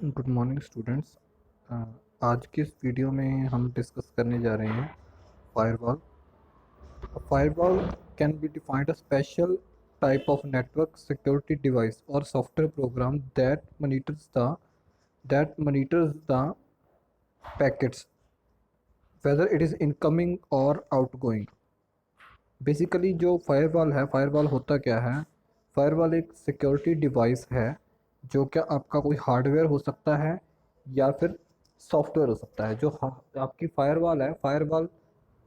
Good morning students. आज के इस वीडियो में हम डिस्कस करने जा रहे हैं firewall. Firewall can be defined a special type of network security device और software program that monitors the packets whether it is incoming और आउटगोइंग। बेसिकली जो फायरवॉल है, फायरवॉल होता क्या है? फायरवॉल एक सिक्योरिटी डिवाइस है जो क्या आपका कोई हार्डवेयर हो सकता है या फिर सॉफ्टवेयर हो सकता है। जो आपकी फायरवॉल है, फायरवॉल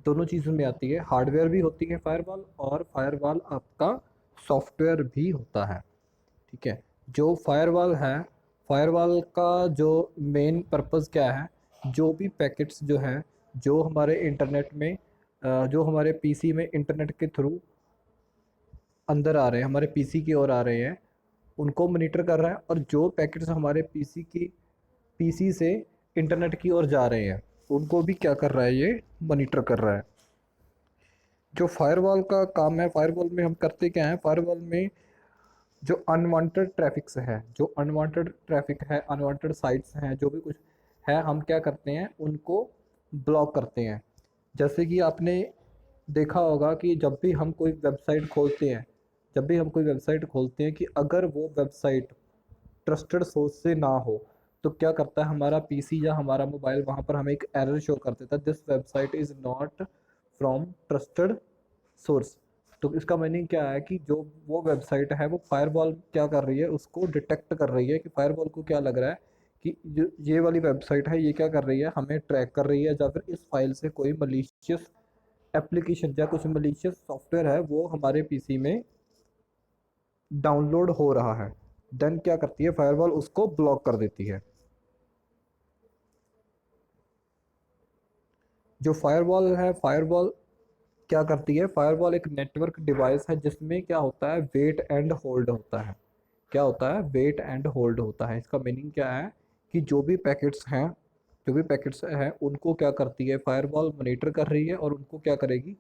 दोनों चीज़ों में आती है। हार्डवेयर भी होती है फायरवॉल, और फायरवॉल आपका सॉफ्टवेयर भी होता है। ठीक है। जो फायरवॉल है, फायरवॉल का जो मेन पर्पस क्या है? जो भी पैकेट्स जो हैं, जो हमारे इंटरनेट में जो हमारे पीसी में इंटरनेट के थ्रू अंदर आ रहे हैं, हमारे पीसी की ओर आ रहे हैं, उनको मॉनिटर कर रहा है। और जो पैकेट्स हमारे पीसी से इंटरनेट की ओर जा रहे हैं, उनको भी क्या कर रहा है? ये मॉनिटर कर रहा है। जो फायरवॉल का काम है, फायरवॉल में हम करते क्या है? फायरवॉल में जो अनवांटेड ट्रैफिक्स है, जो अनवांटेड ट्रैफिक है, अनवांटेड साइट्स हैं, जो भी कुछ है, हम क्या करते हैं? उनको ब्लॉक करते हैं। जैसे कि आपने देखा होगा कि जब भी हम कोई वेबसाइट खोलते हैं कि अगर वो वेबसाइट ट्रस्टेड सोर्स से ना हो, तो क्या करता है हमारा पीसी या हमारा मोबाइल? वहाँ पर हमें एक एरर शो कर देता है, this website is not from trusted source. तो इसका मीनिंग क्या है कि जो वो वेबसाइट है, वो फायरवॉल क्या कर रही है? उसको डिटेक्ट कर रही है कि फायरवॉल को क्या लग रहा है कि जो ये वाली वेबसाइट है, ये क्या कर रही है? हमें ट्रैक कर रही है, या फिर इस फाइल से कोई मलिशियस एप्लीकेशन या कुछ मलिशियस सॉफ्टवेयर है वो हमारे पीसी में डाउनलोड हो रहा है। देन क्या करती है फायरवॉल? उसको ब्लॉक कर देती है। जो फायरवॉल है, फायरवॉल क्या करती है? फायरवॉल एक नेटवर्क डिवाइस है जिसमें क्या होता है? वेट एंड होल्ड होता है। क्या होता है? वेट एंड होल्ड होता है। इसका मीनिंग क्या है कि जो भी पैकेट्स हैं उनको क्या करती है? फायरवॉल मॉनिटर कर रही है, और उनको क्या करेगी?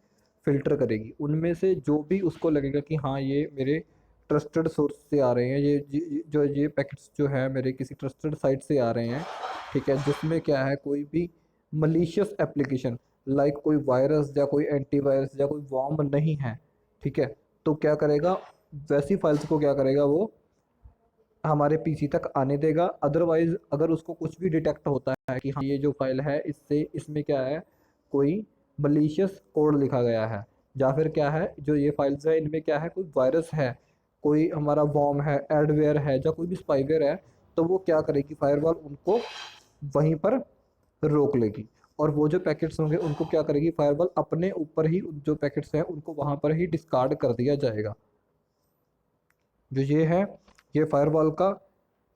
फिल्टर करेगी। उनमें से जो भी उसको लगेगा कि हाँ, ये मेरे ट्रस्टेड सोर्स से आ रहे हैं, ये पैकेट्स जो है मेरे किसी ट्रस्टेड साइट से आ रहे हैं, ठीक है, जिसमें क्या है? कोई भी मलिशियस एप्लीकेशन लाइक कोई वायरस या कोई एंटीवायरस या कोई वॉर्म नहीं है, ठीक है, तो क्या करेगा? वैसी फाइल्स को क्या करेगा? वो हमारे पीसी तक आने देगा। अदरवाइज अगर उसको कुछ भी डिटेक्ट होता है कि हाँ, ये जो फाइल है, इसमें क्या है? कोई मलिशियस कोड लिखा गया है, या फिर क्या है, जो ये फाइल्स है इनमें क्या है? कोई वायरस है, कोई हमारा वॉर्म है, एडवेयर है, या कोई भी स्पाईवेयर है, तो वो क्या करेगी? फायरवॉल उनको वहीं पर रोक लेगी। और वो जो पैकेट्स होंगे उनको क्या करेगी? फायरवॉल अपने ऊपर ही जो पैकेट्स हैं उनको वहाँ पर ही डिस्कार्ड कर दिया जाएगा। जो ये है, ये फायरवॉल का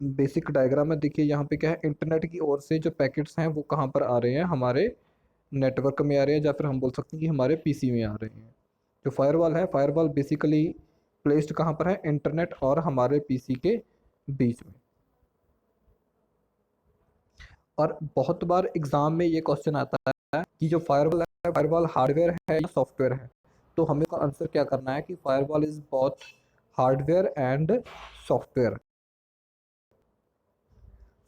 बेसिक डायग्राम है। देखिए यहाँ पे क्या है? इंटरनेट की ओर से जो पैकेट्स हैं वो कहाँ पर आ रहे हैं? हमारे नेटवर्क में आ रहे हैं, या फिर हम बोल सकते हैं कि हमारे पीसी में आ रहे हैं। जो फायरवॉल है, फायरवॉल बेसिकली प्लेस्ड कहाँ पर है? इंटरनेट और हमारे पीसी के बीच में। और बहुत बार एग्जाम में ये क्वेश्चन आता है कि जो फायरवॉल है, फायरवॉल हार्डवेयर है या सॉफ्टवेयर है? तो हमें का आंसर क्या करना है कि firewall is both hardware and software.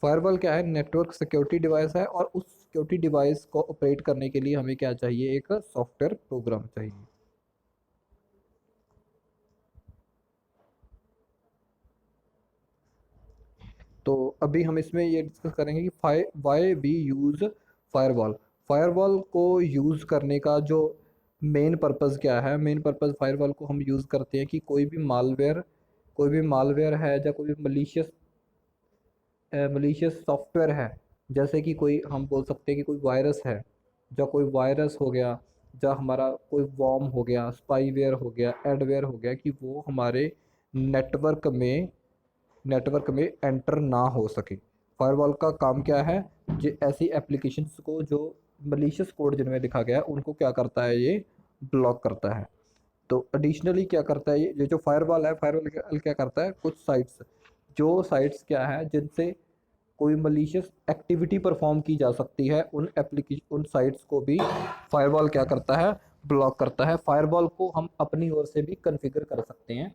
Firewall क्या है? नेटवर्क सिक्योरिटी डिवाइस है, और उस सिक्योरिटी डिवाइस को ऑपरेट करने के लिए हमें क्या चाहिए? एक सॉफ्टवेयर प्रोग्राम चाहिए। तो अभी हम इसमें ये डिस्कस करेंगे कि why we use firewall. Firewall को यूज़ करने का जो मेन पर्पज़ क्या है? मेन पर्पज़ फायरवॉल को हम यूज़ करते हैं कि कोई भी मालवेयर है, या कोई भी मलिशियस सॉफ्टवेयर है, जैसे कि कोई हम बोल सकते हैं कि कोई वायरस है, या कोई वायरस हो गया, या हमारा कोई वॉर्म हो गया, स्पाईवेयर हो गया, एडवेयर हो गया, कि वो हमारे नेटवर्क में नेटवर्क में एंटर ना हो सके। फायरवॉल का काम क्या है? जो ऐसी एप्लीकेशंस को जो मलिशियस कोड जिनमें लिखा गया है उनको क्या करता है? ये ब्लॉक करता है। तो एडिशनली क्या करता है? ये जो फायरवॉल है, फायरवॉल क्या करता है? कुछ साइट्स, जो साइट्स क्या है जिनसे कोई मलिशियस एक्टिविटी परफॉर्म की जा सकती है, उन साइट्स को भी फायरवॉल क्या करता है? ब्लॉक करता है। फायरवॉल को हम अपनी ओर से भी कॉन्फ़िगर कर सकते हैं।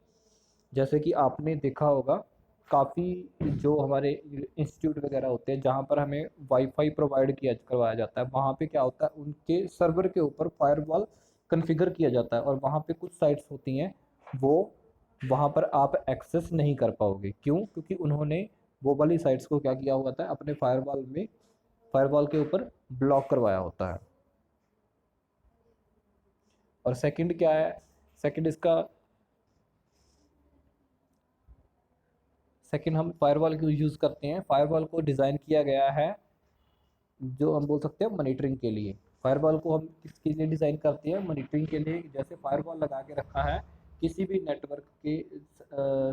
जैसे कि आपने देखा होगा काफ़ी जो हमारे इंस्टीट्यूट वगैरह होते हैं जहाँ पर हमें वाईफाई प्रोवाइड किया करवाया जाता है, वहाँ पे क्या होता है उनके सर्वर के ऊपर फायरवॉल कॉन्फ़िगर किया जाता है, और वहाँ पे कुछ साइट्स होती हैं वो वहाँ पर आप एक्सेस नहीं कर पाओगे। क्यों? क्योंकि उन्होंने वो वाली साइट्स को क्या किया हुआ था, अपने फायरवॉल के ऊपर ब्लॉक करवाया होता है। और सेकंड क्या है, सेकंड इसका सेकंड हम फायरवॉल क्यों यूज़ करते हैं? फायरवॉल को डिज़ाइन किया गया है जो हम बोल सकते हैं मॉनिटरिंग के लिए। फायरवॉल को हम किसके लिए डिज़ाइन करते हैं? मॉनिटरिंग के लिए। जैसे फायरवॉल लगा के रखा है किसी भी नेटवर्क के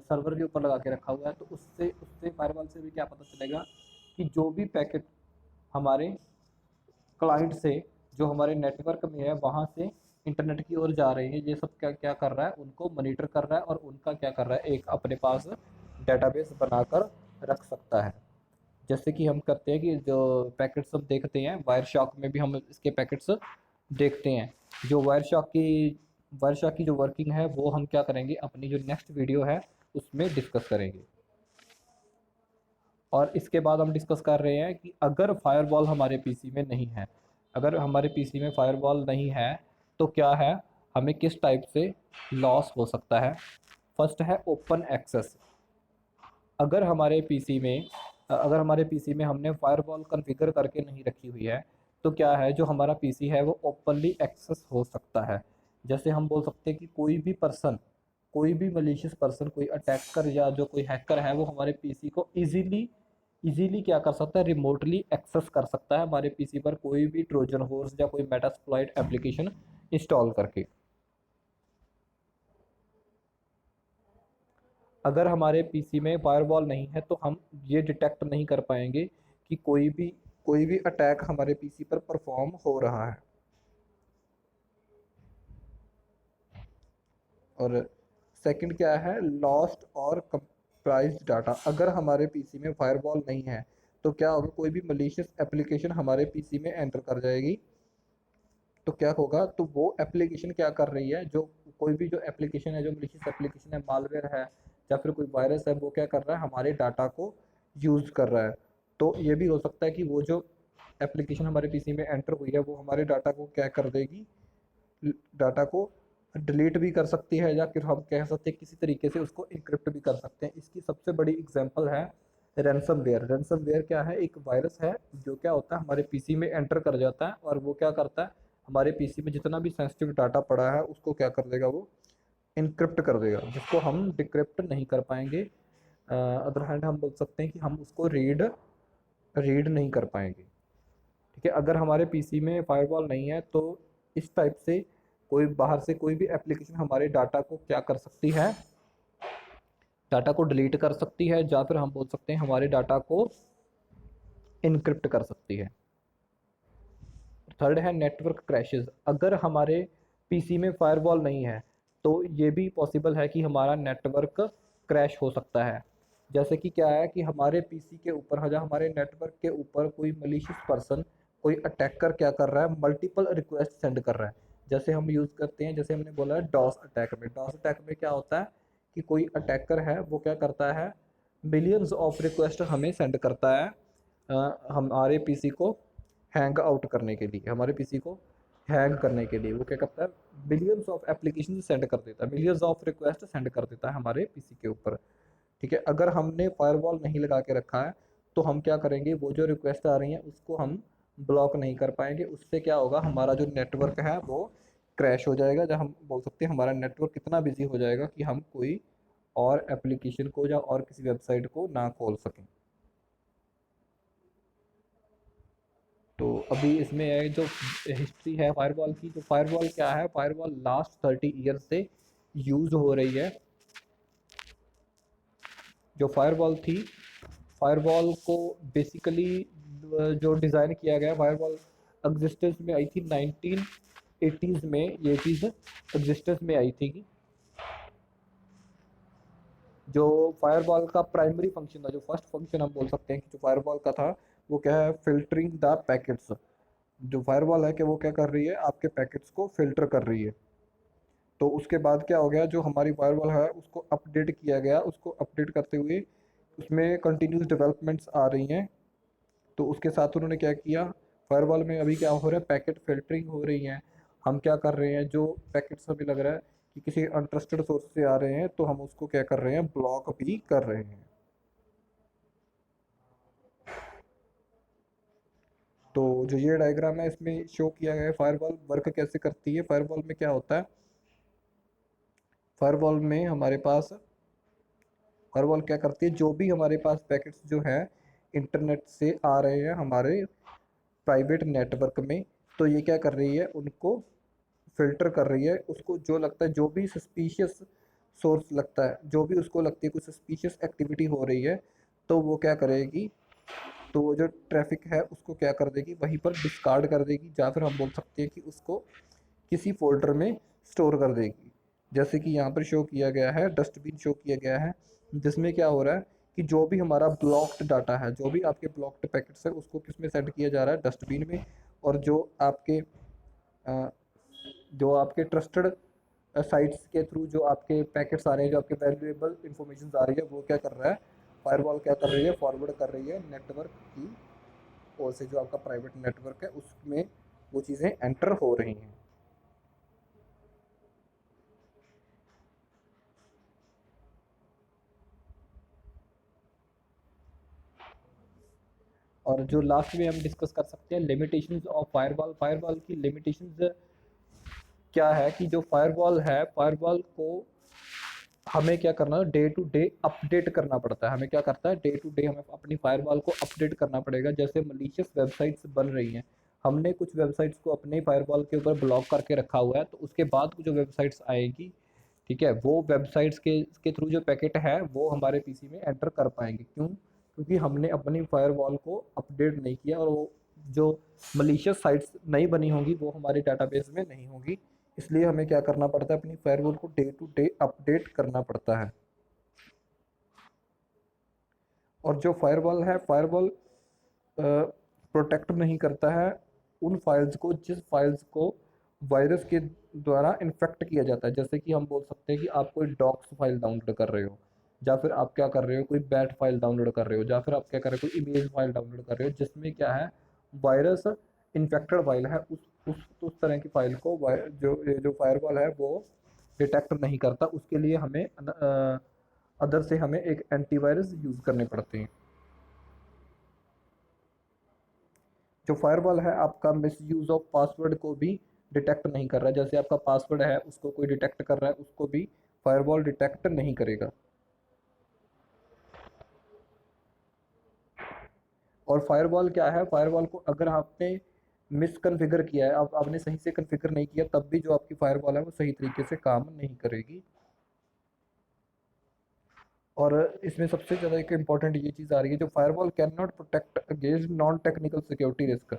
सर्वर के ऊपर लगा के रखा हुआ है, तो उससे उससे फायरवॉल से भी क्या पता चलेगा कि जो भी पैकेट हमारे क्लाइंट से, जो हमारे नेटवर्क में है, वहाँ से इंटरनेट की ओर जा रहे हैं, ये सब क्या क्या कर रहा है, उनको मॉनिटर कर रहा है और उनका क्या कर रहा है, एक अपने पास डेटाबेस बनाकर रख सकता है। जैसे कि हम करते हैं कि जो पैकेट्स हम देखते हैं वायर शॉक में भी हम इसके पैकेट्स देखते हैं। जो वायर शॉक की जो वर्किंग है वो हम क्या करेंगे, अपनी जो नेक्स्ट वीडियो है उसमें डिस्कस करेंगे। और इसके बाद हम डिस्कस कर रहे हैं कि अगर फायरवॉल हमारे पीसी में नहीं है, अगर हमारे पीसी में फायरवॉल नहीं है तो क्या है, हमें किस टाइप से लॉस हो सकता है। फर्स्ट है ओपन एक्सेस। अगर हमारे पीसी में अगर हमारे पीसी में हमने फायरवॉल कॉन्फ़िगर करके नहीं रखी हुई है, तो क्या है, जो हमारा पीसी है वो ओपनली एक्सेस हो सकता है। जैसे हम बोल सकते हैं कि कोई भी मलिशियस पर्सन, कोई अटैकर या जो कोई हैकर है, वो हमारे पीसी को इजीली क्या कर सकता है, रिमोटली एक्सेस कर सकता है हमारे पीसी पर कोई भी ट्रोजन हॉर्स या कोई मेटास्प्लॉइट एप्लीकेशन इंस्टॉल करके। अगर हमारे पीसी में फायरवॉल नहीं है तो हम ये डिटेक्ट नहीं कर पाएंगे कि कोई भी अटैक हमारे पीसी पर परफॉर्म हो रहा है। और सेकंड क्या है, लॉस्ट और कंप्राइज्ड डाटा। अगर हमारे पीसी में फायरवॉल नहीं है तो क्या होगा, कोई भी मलिशियस एप्लीकेशन हमारे पीसी में एंटर कर जाएगी, तो क्या होगा, तो वो एप्लीकेशन क्या कर रही है, जो कोई भी जो एप्लीकेशन है, जो मलिशियस एप्लीकेशन है, मालवेयर है या फिर कोई वायरस है, वो क्या कर रहा है, हमारे डाटा को यूज़ कर रहा है। तो ये भी हो सकता है कि वो जो एप्लीकेशन हमारे पीसी में एंटर हुई है वो हमारे डाटा को क्या कर देगी, डाटा को डिलीट भी कर सकती है, या फिर हम कह सकते हैं किसी तरीके से उसको इनक्रिप्ट भी कर सकते हैं। इसकी सबसे बड़ी एग्जांपल है रैनसमवेयर। रैनसमवेयर क्या है, एक वायरस है जो क्या होता है, हमारे पीसी में एंटर कर जाता है और वो क्या करता है, हमारे पीसी में जितना भी सेंसिटिव डाटा पड़ा है उसको क्या कर देगा, वो इनक्रिप्ट कर देगा, जिसको हम डिक्रिप्ट नहीं कर पाएंगे। अदर हैंड हम बोल सकते हैं कि हम उसको रीड नहीं कर पाएंगे। ठीक है, अगर हमारे पीसी में फायरवॉल नहीं है तो इस टाइप से कोई बाहर से कोई भी एप्लीकेशन हमारे डाटा को क्या कर सकती है, डाटा को डिलीट कर सकती है, या फिर हम बोल सकते हैं हमारे डाटा को इनक्रिप्ट कर सकती है। थर्ड है नेटवर्क क्रैशेस। अगर हमारे पीसी में फायरवॉल नहीं है तो ये भी पॉसिबल है कि हमारा नेटवर्क क्रैश हो सकता है। जैसे कि क्या है कि हमारे पीसी के ऊपर या हमारे नेटवर्क के ऊपर कोई मलिशियस पर्सन, कोई अटैकर क्या कर रहा है, मल्टीपल रिक्वेस्ट सेंड कर रहा है। जैसे हम यूज़ करते हैं, जैसे हमने बोला है डॉस अटैक में, डॉस अटैक में क्या होता है कि कोई अटैकर है वो क्या करता है, मिलियंस ऑफ रिक्वेस्ट हमें सेंड करता है हमारे पीसी को हैंग आउट करने के लिए, हमारे पीसी को हैंग करने के लिए। वो क्या करता है, बिलियंस ऑफ एप्लीकेशन सेंड कर देता है, मिलियंस ऑफ रिक्वेस्ट सेंड कर देता है हमारे पीसी के ऊपर। ठीक है, अगर हमने फायरवॉल नहीं लगा के रखा है तो हम क्या करेंगे, वो जो रिक्वेस्ट आ रही हैं उसको हम ब्लॉक नहीं कर पाएंगे। उससे क्या होगा, हमारा जो नेटवर्क है वो क्रैश हो जाएगा, जब हम बोल सकते हैं हमारा नेटवर्क इतना बिजी हो जाएगा कि हम कोई और एप्लीकेशन को या और किसी वेबसाइट को ना खोल सकें। तो अभी इसमें है जो हिस्ट्री है फायरवॉल की, तो फायरवॉल क्या है, फायरवॉल लास्ट 30 ईयर से यूज़ हो रही है। जो फायरवॉल थी, फायरवॉल को बेसिकली जो डिज़ाइन किया गया, फायरवॉल एग्जिस्टेंस में आई थी 1980s में, ये चीज़ एग्जिस्टेंस में आई थी। जो फायरवॉल का प्राइमरी फंक्शन था, जो फर्स्ट फंक्शन हम बोल सकते हैं कि जो फायरवॉल का था, वो क्या है, फिल्टरिंग द पैकेट्स। जो फायरवॉल है कि वो क्या कर रही है, आपके पैकेट्स को फिल्टर कर रही है। तो उसके बाद क्या हो गया, जो हमारी फायरवॉल है उसको अपडेट किया गया, उसको अपडेट करते हुए उसमें कंटिन्यूस डेवलपमेंट्स आ रही हैं। तो उसके साथ उन्होंने क्या किया, फायरवॉल में अभी क्या हो रहा है, पैकेट फिल्टरिंग हो रही है। हम क्या कर रहे हैं, जो पैकेट्स अभी लग रहा है कि किसी अनट्रस्टेड सोर्स से आ रहे हैं, तो हम उसको क्या कर रहे हैं, ब्लॉक भी कर रहे हैं। तो जो ये डायग्राम है इसमें शो किया गया है फायरवॉल वर्क कैसे करती है। फायरवॉल में क्या होता है, फायरवॉल में हमारे पास, फायरवॉल क्या करती है, जो भी हमारे पास पैकेट्स जो है इंटरनेट से आ रहे हैं हमारे प्राइवेट नेटवर्क में, तो ये क्या कर रही है, उनको फ़िल्टर कर रही है। उसको जो लगता है, जो भी सस्पिशियस सोर्स लगता है, जो भी उसको लगती है कुछ सस्पिशियस एक्टिविटी हो रही है, तो वो क्या करेगी, तो वो जो ट्रैफिक है उसको क्या कर देगी, वहीं पर डिस्कार्ड कर देगी, या फिर हम बोल सकते हैं कि उसको किसी फ़ोल्डर में स्टोर कर देगी। जैसे कि यहाँ पर शो किया गया है, डस्टबिन शो किया गया है, जिसमें क्या हो रहा है कि जो भी हमारा ब्लॉक्ड डाटा है, जो भी आपके ब्लॉक्ड पैकेट्स है, उसको किस में सेंड किया जा रहा है, डस्टबिन में। और जो आपके ट्रस्टेड साइट्स के थ्रू जो आपके पैकेट्स आ रहे हैं, जो आपके वैल्यूएबल इंफॉर्मेशन आ रही है, वो क्या कर रहा है, फायरवॉल क्या कर रही है, फॉरवर्ड कर रही है नेटवर्क की ओर से, जो आपका प्राइवेट नेटवर्क है उसमें वो चीज़ें एंटर हो रही हैं। और जो लास्ट में हम डिस्कस कर सकते हैं, लिमिटेशंस ऑफ फायरवॉल। फायरवॉल की लिमिटेशंस क्या है कि जो फायरवॉल है, फायरवॉल को हमें क्या करना है, डे टू डे अपडेट करना पड़ता है। हमें क्या करता है, डे टू डे हमें अपनी फायरवॉल को अपडेट करना पड़ेगा। जैसे मलिशियस वेबसाइट्स बन रही हैं, हमने कुछ वेबसाइट्स को अपने फायरवॉल के ऊपर ब्लॉक करके रखा हुआ है, तो उसके बाद जो वेबसाइट्स आएगी, ठीक है, वो वेबसाइट्स के थ्रू जो पैकेट है वो हमारे पीसी में एंटर कर पाएंगे। क्यों, क्योंकि हमने अपनी फायरवॉल को अपडेट नहीं किया, और वो जो मलिशियस साइट्स नई बनी होंगी वो हमारे डाटाबेस में नहीं होंगी। इसलिए हमें क्या करना पड़ता है, अपनी फायरवॉल को डे टू डे अपडेट करना पड़ता है। और जो फायरवॉल है, फायरवॉल प्रोटेक्ट नहीं करता है उन फाइल्स को, जिस फाइल्स को वायरस के द्वारा इन्फेक्ट किया जाता है। जैसे कि हम बोल सकते हैं कि आप कोई डॉक्स फाइल डाउनलोड कर रहे हो, या फिर आप क्या कर रहे हो, कोई बैट फाइल डाउनलोड कर रहे हो, या फिर आप क्या कर रहे हो, कोई इमेज फाइल डाउनलोड कर रहे हो, जिसमें क्या है, वायरस इन्फेक्टेड फाइल है। उस तरह की फाइल को जो फायरवॉल है वो डिटेक्ट नहीं करता। उसके लिए हमें अदर से हमें एक एंटीवायरस यूज़ करने पड़ते हैं। जो फायरवॉल है आपका मिस यूज़ ऑफ पासवर्ड को भी डिटेक्ट नहीं कर रहा है। जैसे आपका पासवर्ड है उसको कोई डिटेक्ट कर रहा है, उसको भी फायरवॉल डिटेक्ट नहीं करेगा। और फायरवॉल क्या है, फायरवॉल को अगर आपने मिस कन्फिगर किया है, आप आपने सही से कन्फिगर नहीं किया, तब भी जो आपकी फायरवॉल है वो सही तरीके से काम नहीं करेगी। और इसमें सबसे ज़्यादा एक इम्पॉर्टेंट ये चीज़ आ रही है, जो firewall cannot protect against non technical security risk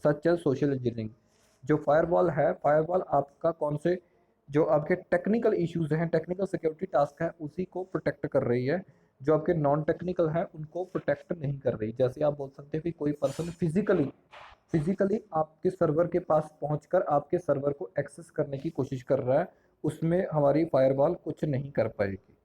such as social engineering. जो फायरवॉल है, फायरवॉल आपका कौन से, जो आपके टेक्निकल इश्यूज हैं, टेक्निकल सिक्योरिटी टास्क है, उसी को प्रोटेक्ट कर रही है। जो आपके नॉन टेक्निकल हैं उनको प्रोटेक्ट नहीं कर रही। जैसे आप बोल सकते हैं कि कोई पर्सन फिजिकली आपके सर्वर के पास पहुंचकर आपके सर्वर को एक्सेस करने की कोशिश कर रहा है, उसमें हमारी फायरवॉल कुछ नहीं कर पाएगी।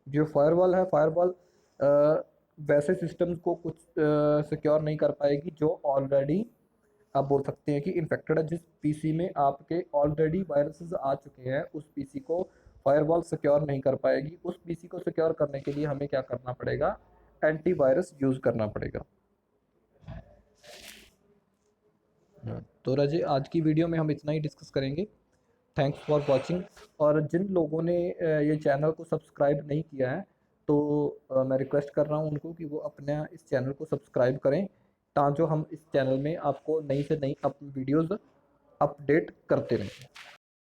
जो फायरवॉल है, फायरवॉल वैसे सिस्टम्स को कुछ सिक्योर नहीं कर पाएगी जो ऑलरेडी, आप बोल सकते हैं कि इन्फेक्टेड है। जिस पीसी में आपके ऑलरेडी वायरसेस आ चुके हैं, उस पीसी को फायरवॉल सिक्योर नहीं कर पाएगी। उस पीसी को सिक्योर करने के लिए हमें क्या करना पड़ेगा, एंटीवायरस यूज़ करना पड़ेगा। तो राजे, आज की वीडियो में हम इतना ही डिस्कस करेंगे। Thanks for watching. और जिन लोगों ने ये चैनल को सब्सक्राइब नहीं किया है, तो मैं रिक्वेस्ट कर रहा हूँ उनको कि वो अपने इस चैनल को सब्सक्राइब करें, ताकि जो हम इस चैनल में आपको नई से नई वीडियोज़ अपडेट करते रहें।